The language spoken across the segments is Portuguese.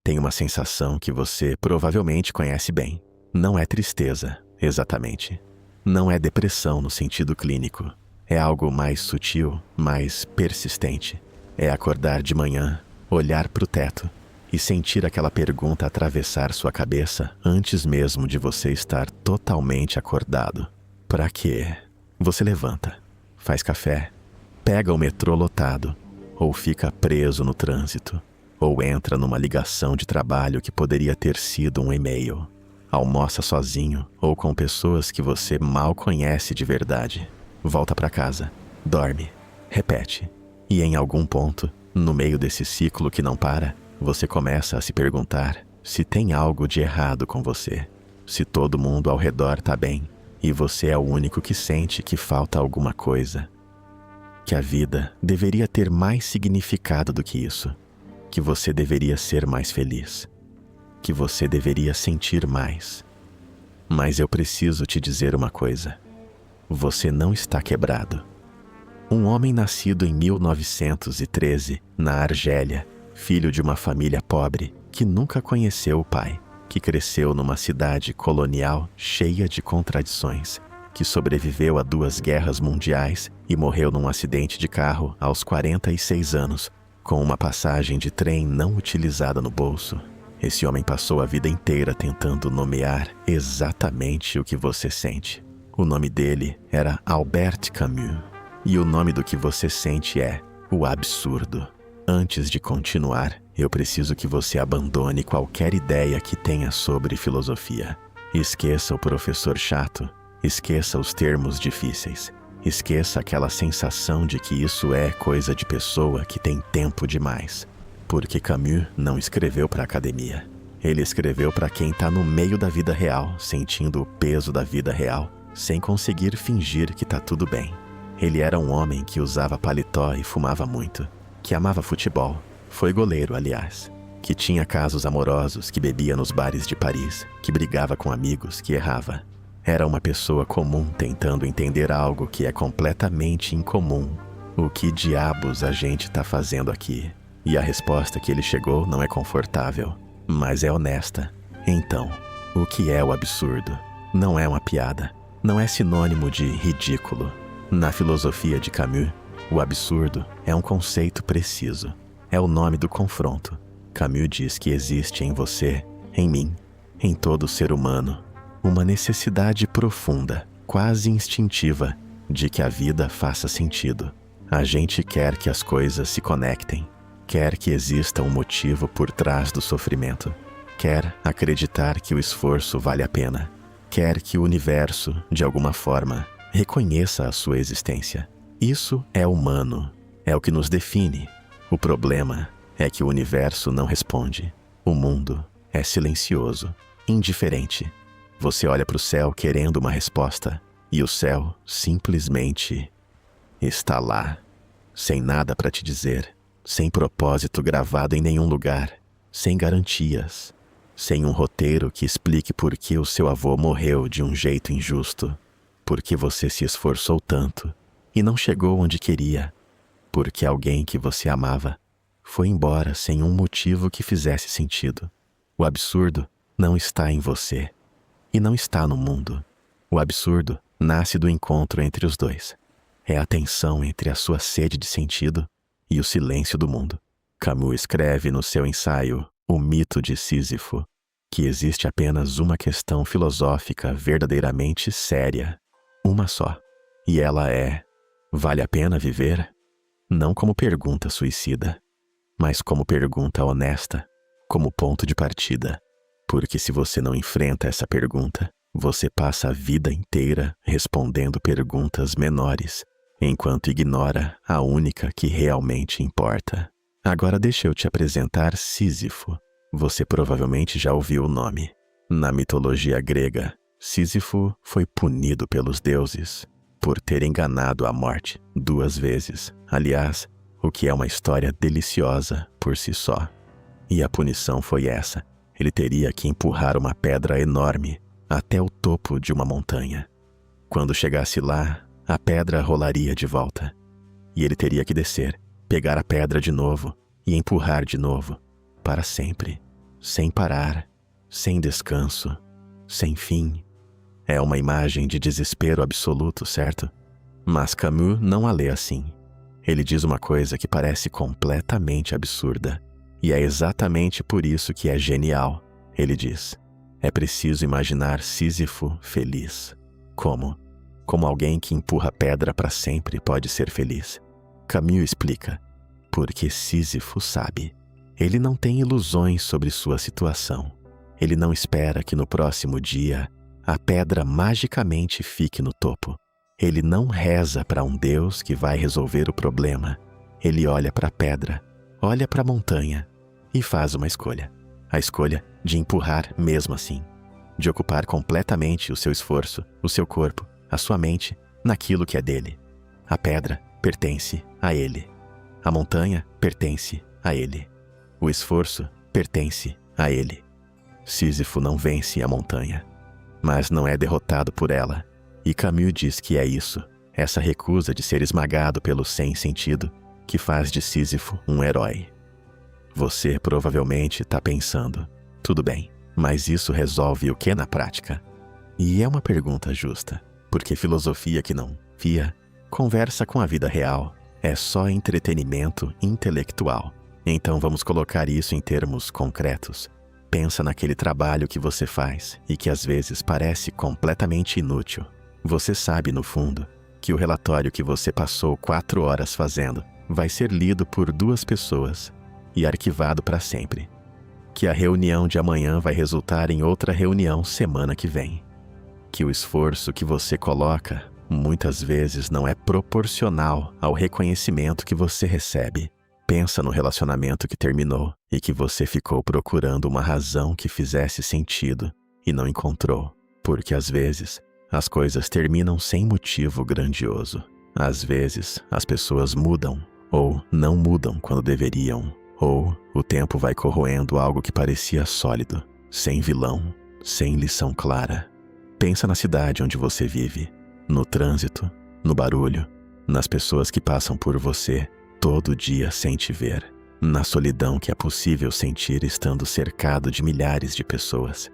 Tem uma sensação que você provavelmente conhece bem. Não é tristeza, exatamente. Não é depressão no sentido clínico. É algo mais sutil, mais persistente. É acordar de manhã, olhar para o teto e sentir aquela pergunta atravessar sua cabeça antes mesmo de você estar totalmente acordado. Pra quê? Você levanta, faz café, pega o metrô lotado, ou fica preso no trânsito, ou entra numa ligação de trabalho que poderia ter sido um e-mail. Almoça sozinho ou com pessoas que você mal conhece de verdade. Volta para casa, dorme, repete. E em algum ponto, no meio desse ciclo que não para, você começa a se perguntar se tem algo de errado com você. Se todo mundo ao redor tá bem e você é o único que sente que falta alguma coisa. Que a vida deveria ter mais significado do que isso. Que você deveria ser mais feliz. Que você deveria sentir mais. Mas eu preciso te dizer uma coisa. Você não está quebrado. Um homem nascido em 1913, na Argélia, filho de uma família pobre, que nunca conheceu o pai, que cresceu numa cidade colonial cheia de contradições, que sobreviveu a 2 guerras mundiais e morreu num acidente de carro aos 46 anos, com uma passagem de trem não utilizada no bolso. Esse homem passou a vida inteira tentando nomear exatamente o que você sente. O nome dele era Albert Camus. E o nome do que você sente é o absurdo. Antes de continuar, eu preciso que você abandone qualquer ideia que tenha sobre filosofia. Esqueça o professor chato, esqueça os termos difíceis, esqueça aquela sensação de que isso é coisa de pessoa que tem tempo demais. Porque Camus não escreveu para a academia. Ele escreveu para quem está no meio da vida real, sentindo o peso da vida real, sem conseguir fingir que tá tudo bem. Ele era um homem que usava paletó e fumava muito, que amava futebol, foi goleiro, aliás, que tinha casos amorosos, que bebia nos bares de Paris, que brigava com amigos, que errava. Era uma pessoa comum tentando entender algo que é completamente incomum. O que diabos a gente tá fazendo aqui? E a resposta que ele chegou não é confortável, mas é honesta. Então, o que é o absurdo? Não é uma piada, não é sinônimo de ridículo. Na filosofia de Camus, o absurdo é um conceito preciso. É o nome do confronto. Camus diz que existe em você, em mim, em todo ser humano, uma necessidade profunda, quase instintiva, de que a vida faça sentido. A gente quer que as coisas se conectem, quer que exista um motivo por trás do sofrimento, quer acreditar que o esforço vale a pena, quer que o universo, de alguma forma, reconheça a sua existência. Isso é humano, é o que nos define. O problema é que o universo não responde. O mundo é silencioso, indiferente. Você olha para o céu querendo uma resposta, e o céu simplesmente está lá, sem nada para te dizer, sem propósito gravado em nenhum lugar, sem garantias, sem um roteiro que explique por que o seu avô morreu de um jeito injusto. Porque você se esforçou tanto e não chegou onde queria, porque alguém que você amava foi embora sem um motivo que fizesse sentido. O absurdo não está em você e não está no mundo. O absurdo nasce do encontro entre os dois. É a tensão entre a sua sede de sentido e o silêncio do mundo. Camus escreve no seu ensaio O Mito de Sísifo que existe apenas uma questão filosófica verdadeiramente séria. Uma só. E ela é: vale a pena viver? Não como pergunta suicida, mas como pergunta honesta, como ponto de partida. Porque se você não enfrenta essa pergunta, você passa a vida inteira respondendo perguntas menores, enquanto ignora a única que realmente importa. Agora deixa eu te apresentar Sísifo. Você provavelmente já ouviu o nome. Na mitologia grega, Sísifo foi punido pelos deuses por ter enganado a morte 2 vezes. Aliás, o que é uma história deliciosa por si só. E a punição foi essa. Ele teria que empurrar uma pedra enorme até o topo de uma montanha. Quando chegasse lá, a pedra rolaria de volta. E ele teria que descer, pegar a pedra de novo e empurrar de novo, para sempre. sem parar, sem descanso, sem fim. É uma imagem de desespero absoluto, certo? Mas Camus não a lê assim. Ele diz uma coisa que parece completamente absurda, e é exatamente por isso que é genial. Ele diz: é preciso imaginar Sísifo feliz. Como? Como alguém que empurra pedra para sempre pode ser feliz. Camus explica: porque Sísifo sabe. Ele não tem ilusões sobre sua situação. Ele não espera que no próximo dia a pedra magicamente fique no topo. Ele não reza para um Deus que vai resolver o problema. Ele olha para a pedra, olha para a montanha e faz uma escolha. A escolha de empurrar mesmo assim. De ocupar completamente o seu esforço, o seu corpo, a sua mente, naquilo que é dele. A pedra pertence a ele. A montanha pertence a ele. O esforço pertence a ele. Sísifo não vence a montanha, mas não é derrotado por ela. E Camus diz que é isso, essa recusa de ser esmagado pelo sem sentido, que faz de Sísifo um herói. Você provavelmente está pensando: tudo bem, mas isso resolve o que na prática? E é uma pergunta justa, porque filosofia que não fia conversa com a vida real, é só entretenimento intelectual. Então vamos colocar isso em termos concretos. Pensa naquele trabalho que você faz e que às vezes parece completamente inútil. Você sabe, no fundo, que o relatório que você passou 4 horas fazendo vai ser lido por 2 pessoas e arquivado para sempre. Que a reunião de amanhã vai resultar em outra reunião semana que vem. Que o esforço que você coloca muitas vezes não é proporcional ao reconhecimento que você recebe. Pensa no relacionamento que terminou e que você ficou procurando uma razão que fizesse sentido e não encontrou, porque às vezes as coisas terminam sem motivo grandioso. Às vezes as pessoas mudam ou não mudam quando deveriam, ou o tempo vai corroendo algo que parecia sólido, sem vilão, sem lição clara. Pensa na cidade onde você vive, no trânsito, no barulho, nas pessoas que passam por você todo dia sem te ver, na solidão que é possível sentir estando cercado de milhares de pessoas,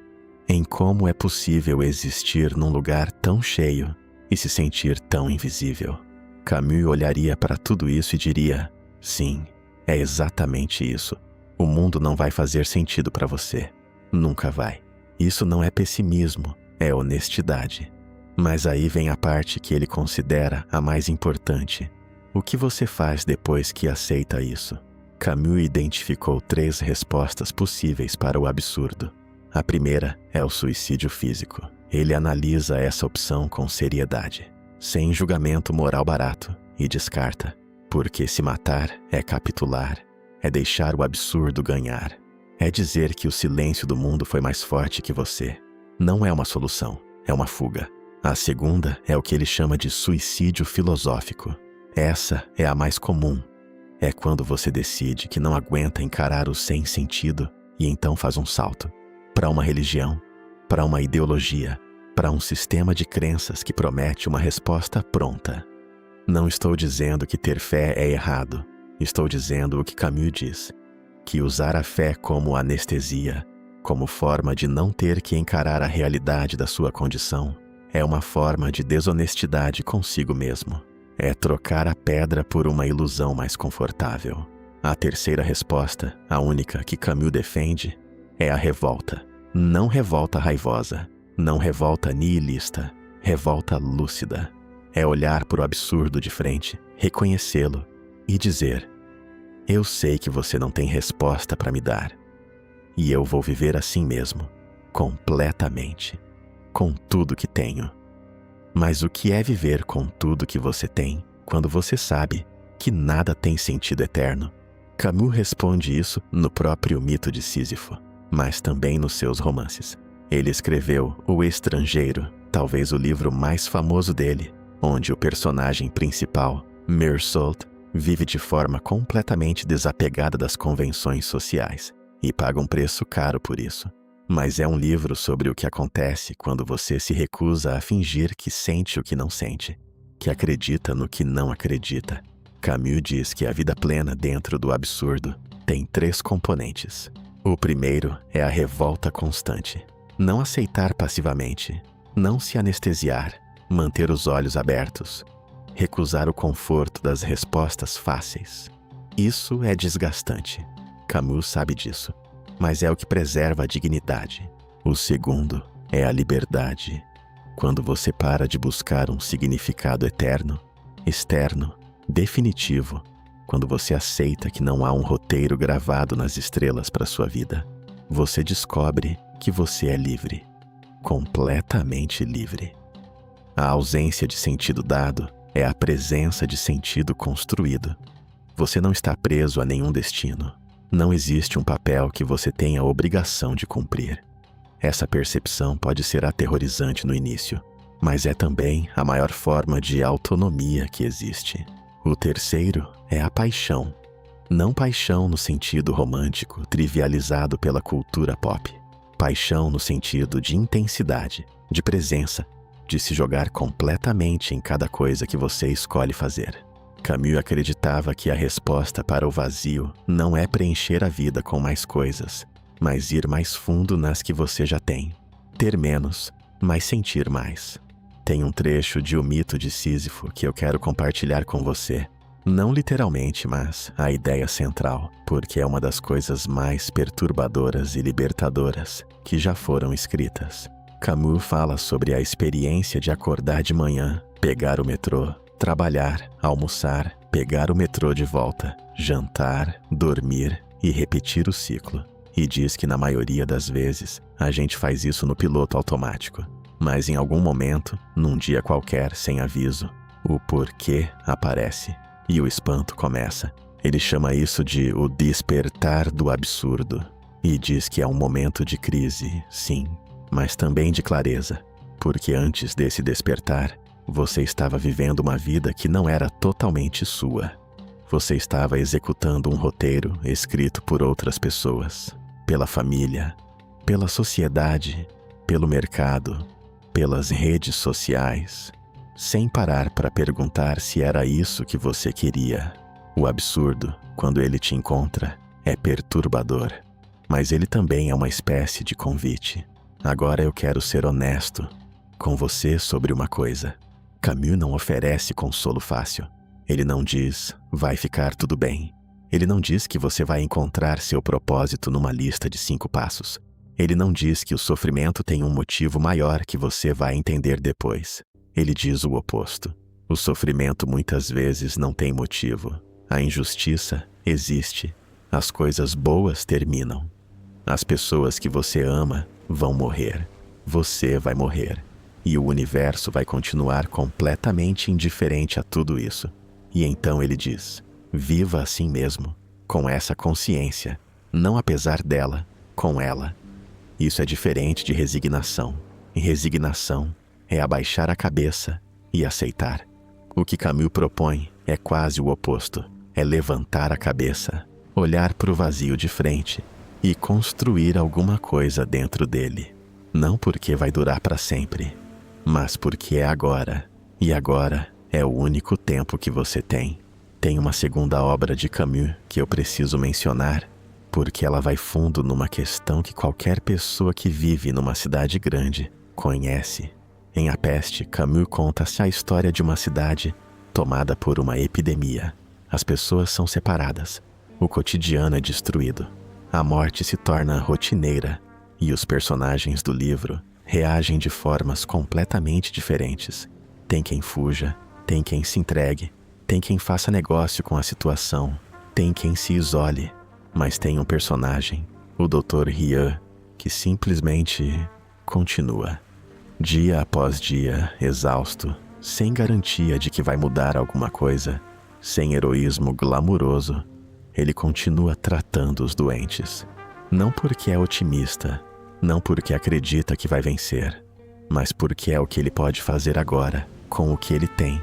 em como é possível existir num lugar tão cheio e se sentir tão invisível. Camus olharia para tudo isso e diria: sim, é exatamente isso. O mundo não vai fazer sentido para você. Nunca vai. Isso não é pessimismo, é honestidade. Mas aí vem a parte que ele considera a mais importante. O que você faz depois que aceita isso? Camus identificou 3 respostas possíveis para o absurdo. A primeira é o suicídio físico. Ele analisa essa opção com seriedade, sem julgamento moral barato, e descarta, porque se matar é capitular, é deixar o absurdo ganhar, é dizer que o silêncio do mundo foi mais forte que você. Não é uma solução, é uma fuga. A segunda é o que ele chama de suicídio filosófico. Essa é a mais comum. É quando você decide que não aguenta encarar o sem sentido e então faz um salto para uma religião, para uma ideologia, para um sistema de crenças que promete uma resposta pronta. Não estou dizendo que ter fé é errado. Estou dizendo o que Camus diz, que usar a fé como anestesia, como forma de não ter que encarar a realidade da sua condição, é uma forma de desonestidade consigo mesmo. É trocar a pedra por uma ilusão mais confortável. A terceira resposta, a única que Camus defende, é a revolta. Não revolta raivosa, não revolta nihilista, revolta lúcida. É olhar para o absurdo de frente, reconhecê-lo e dizer: eu sei que você não tem resposta para me dar. E eu vou viver assim mesmo, completamente, com tudo que tenho. Mas o que é viver com tudo que você tem, quando você sabe que nada tem sentido eterno? Camus responde isso no próprio mito de Sísifo, mas também nos seus romances. Ele escreveu O Estrangeiro, talvez o livro mais famoso dele, onde o personagem principal, Meursault, vive de forma completamente desapegada das convenções sociais e paga um preço caro por isso. Mas é um livro sobre o que acontece quando você se recusa a fingir que sente o que não sente, que acredita no que não acredita. Camus diz que a vida plena dentro do absurdo tem 3 componentes. O primeiro é a revolta constante. Não aceitar passivamente, não se anestesiar, manter os olhos abertos, recusar o conforto das respostas fáceis. Isso é desgastante. Camus sabe disso, mas é o que preserva a dignidade. O segundo é a liberdade. Quando você para de buscar um significado eterno, externo, definitivo, quando você aceita que não há um roteiro gravado nas estrelas para sua vida, você descobre que você é livre, completamente livre. A ausência de sentido dado é a presença de sentido construído. Você não está preso a nenhum destino. Não existe um papel que você tenha a obrigação de cumprir. Essa percepção pode ser aterrorizante no início, mas é também a maior forma de autonomia que existe. O terceiro é a paixão. Não paixão no sentido romântico, trivializado pela cultura pop. Paixão no sentido de intensidade, de presença, de se jogar completamente em cada coisa que você escolhe fazer. Camus acreditava que a resposta para o vazio não é preencher a vida com mais coisas, mas ir mais fundo nas que você já tem. Ter menos, mas sentir mais. Tem um trecho de O Mito de Sísifo que eu quero compartilhar com você. Não literalmente, mas a ideia central, porque é uma das coisas mais perturbadoras e libertadoras que já foram escritas. Camus fala sobre a experiência de acordar de manhã, pegar o metrô, trabalhar, almoçar, pegar o metrô de volta, jantar, dormir e repetir o ciclo. E diz que na maioria das vezes a gente faz isso no piloto automático. Mas em algum momento, num dia qualquer, sem aviso, o porquê aparece e o espanto começa. Ele chama isso de o despertar do absurdo e diz que é um momento de crise, sim, mas também de clareza, porque antes desse despertar, você estava vivendo uma vida que não era totalmente sua. Você estava executando um roteiro escrito por outras pessoas, pela família, pela sociedade, pelo mercado, pelas redes sociais, sem parar para perguntar se era isso que você queria. O absurdo, quando ele te encontra, é perturbador, mas ele também é uma espécie de convite. Agora eu quero ser honesto com você sobre uma coisa. Camus não oferece consolo fácil. Ele não diz, vai ficar tudo bem. Ele não diz que você vai encontrar seu propósito numa lista de 5 passos. Ele não diz que o sofrimento tem um motivo maior que você vai entender depois. Ele diz o oposto. O sofrimento muitas vezes não tem motivo. A injustiça existe. As coisas boas terminam. As pessoas que você ama vão morrer. Você vai morrer. E o universo vai continuar completamente indiferente a tudo isso. E então ele diz, viva assim mesmo, com essa consciência, não apesar dela, com ela. Isso é diferente de resignação. E resignação é abaixar a cabeça e aceitar. O que Camus propõe é quase o oposto. É levantar a cabeça, olhar para o vazio de frente e construir alguma coisa dentro dele. Não porque vai durar para sempre, mas porque é agora. E agora é o único tempo que você tem. Tem uma segunda obra de Camus que eu preciso mencionar, porque ela vai fundo numa questão que qualquer pessoa que vive numa cidade grande conhece. Em A Peste, Camus conta-se a história de uma cidade tomada por uma epidemia. As pessoas são separadas, o cotidiano é destruído, a morte se torna rotineira e os personagens do livro reagem de formas completamente diferentes. Tem quem fuja, tem quem se entregue, tem quem faça negócio com a situação, tem quem se isole, mas tem um personagem, o Dr. Rieu, que simplesmente continua. Dia após dia, exausto, sem garantia de que vai mudar alguma coisa, sem heroísmo glamuroso, ele continua tratando os doentes. Não porque é otimista, não porque acredita que vai vencer, mas porque é o que ele pode fazer agora, com o que ele tem,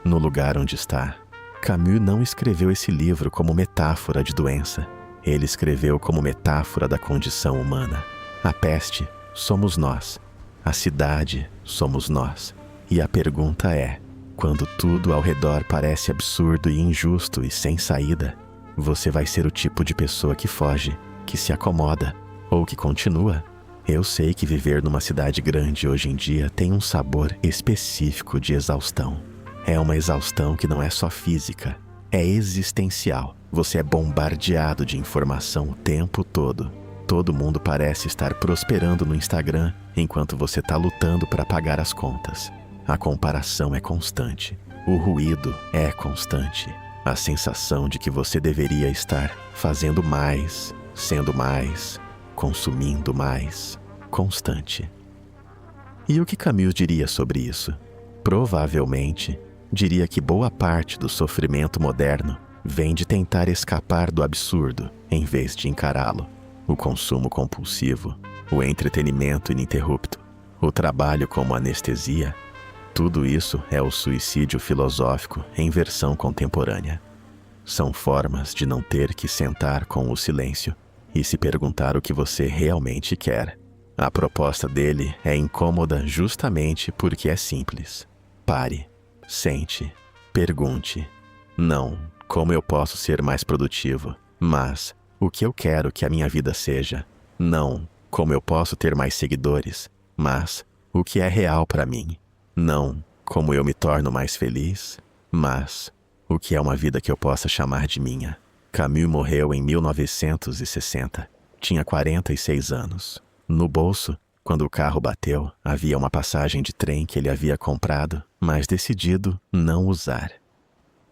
no lugar onde está. Camus não escreveu esse livro como metáfora de doença. Ele escreveu como metáfora da condição humana. A peste somos nós. A cidade somos nós. E a pergunta é, quando tudo ao redor parece absurdo e injusto e sem saída, você vai ser o tipo de pessoa que foge, que se acomoda ou que continua. Eu sei que viver numa cidade grande hoje em dia tem um sabor específico de exaustão. É uma exaustão que não é só física, é existencial. Você é bombardeado de informação o tempo todo. Todo mundo parece estar prosperando no Instagram enquanto você está lutando para pagar as contas. A comparação é constante. O ruído é constante. A sensação de que você deveria estar fazendo mais, sendo mais, consumindo mais, constante. E o que Camus diria sobre isso? Provavelmente, diria que boa parte do sofrimento moderno vem de tentar escapar do absurdo em vez de encará-lo. O consumo compulsivo, o entretenimento ininterrupto, o trabalho como anestesia, tudo isso é o suicídio filosófico em versão contemporânea. São formas de não ter que sentar com o silêncio e se perguntar o que você realmente quer. A proposta dele é incômoda justamente porque é simples. Pare, sente, pergunte. Não, como eu posso ser mais produtivo, mas o que eu quero que a minha vida seja. Não, como eu posso ter mais seguidores, mas o que é real para mim. Não, como eu me torno mais feliz, mas o que é uma vida que eu possa chamar de minha. Camus morreu em 1960. Tinha 46 anos. No bolso, quando o carro bateu, havia uma passagem de trem que ele havia comprado, mas decidido não usar.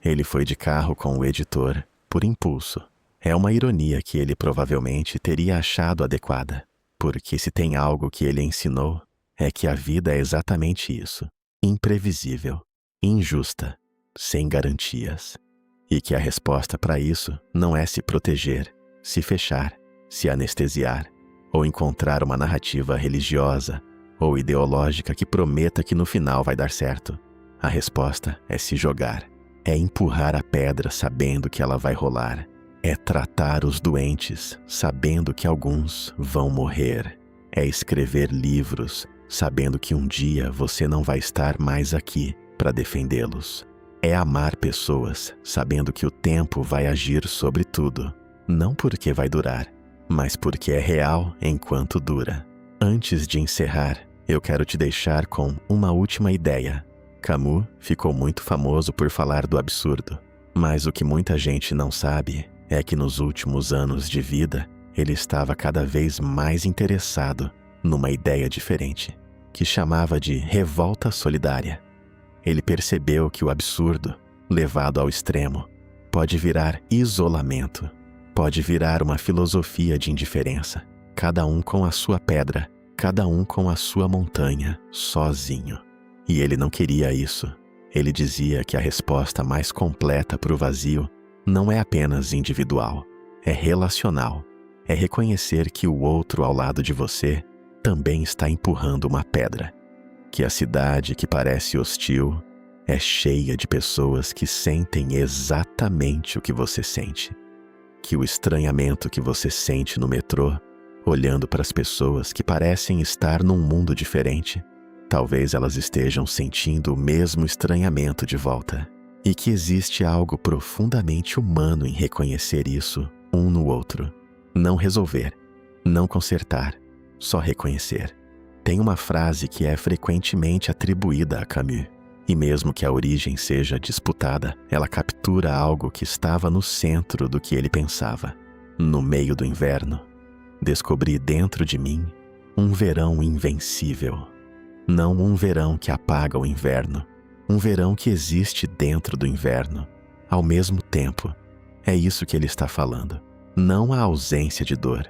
Ele foi de carro com o editor, por impulso. É uma ironia que ele provavelmente teria achado adequada, porque se tem algo que ele ensinou, é que a vida é exatamente isso. Imprevisível, injusta, sem garantias. E que a resposta para isso não é se proteger, se fechar, se anestesiar, ou encontrar uma narrativa religiosa ou ideológica que prometa que no final vai dar certo. A resposta é se jogar, é empurrar a pedra sabendo que ela vai rolar, é tratar os doentes sabendo que alguns vão morrer, é escrever livros sabendo que um dia você não vai estar mais aqui para defendê-los. É amar pessoas sabendo que o tempo vai agir sobre tudo, não porque vai durar, mas porque é real enquanto dura. Antes de encerrar, eu quero te deixar com uma última ideia. Camus ficou muito famoso por falar do absurdo, mas o que muita gente não sabe é que nos últimos anos de vida, ele estava cada vez mais interessado numa ideia diferente, que chamava de revolta solidária. Ele percebeu que o absurdo, levado ao extremo, pode virar isolamento, pode virar uma filosofia de indiferença, cada um com a sua pedra, cada um com a sua montanha, sozinho. E ele não queria isso. Ele dizia que a resposta mais completa para o vazio não é apenas individual, é relacional. É reconhecer que o outro ao lado de você também está empurrando uma pedra. Que a cidade que parece hostil é cheia de pessoas que sentem exatamente o que você sente. Que o estranhamento que você sente no metrô, olhando para as pessoas que parecem estar num mundo diferente, talvez elas estejam sentindo o mesmo estranhamento de volta. E que existe algo profundamente humano em reconhecer isso um no outro. Não resolver, não consertar, só reconhecer. Tem uma frase que é frequentemente atribuída a Camus, e mesmo que a origem seja disputada, ela captura algo que estava no centro do que ele pensava. No meio do inverno, descobri dentro de mim um verão invencível. Não um verão que apaga o inverno, um verão que existe dentro do inverno, ao mesmo tempo. É isso que ele está falando. Não a ausência de dor,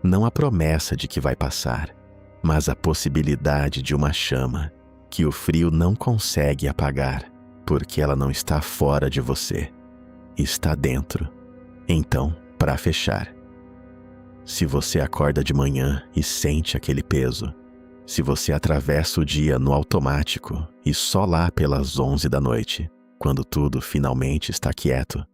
não a promessa de que vai passar, mas a possibilidade de uma chama que o frio não consegue apagar, porque ela não está fora de você, está dentro. Então, para fechar, se você acorda de manhã e sente aquele peso, se você atravessa o dia no automático e só lá pelas 11 da noite, quando tudo finalmente está quieto,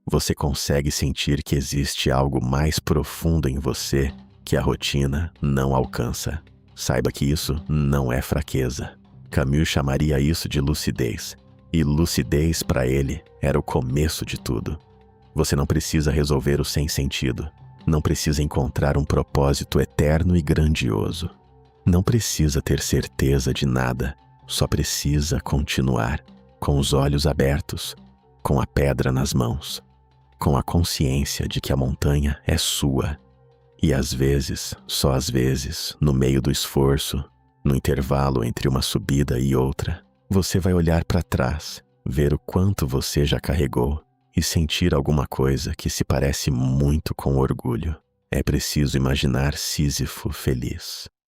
você consegue sentir que existe algo mais profundo em você que a rotina não alcança. Saiba que isso não é fraqueza. Camus chamaria isso de lucidez, e lucidez para ele era o começo de tudo. Você não precisa resolver o sem sentido. Não precisa encontrar um propósito eterno e grandioso. Não precisa ter certeza de nada, só precisa continuar, com os olhos abertos, com a pedra nas mãos, com a consciência de que a montanha é sua. E às vezes, só às vezes, no meio do esforço, no intervalo entre uma subida e outra, você vai olhar para trás, ver o quanto você já carregou e sentir alguma coisa que se parece muito com orgulho. É preciso imaginar Sísifo feliz.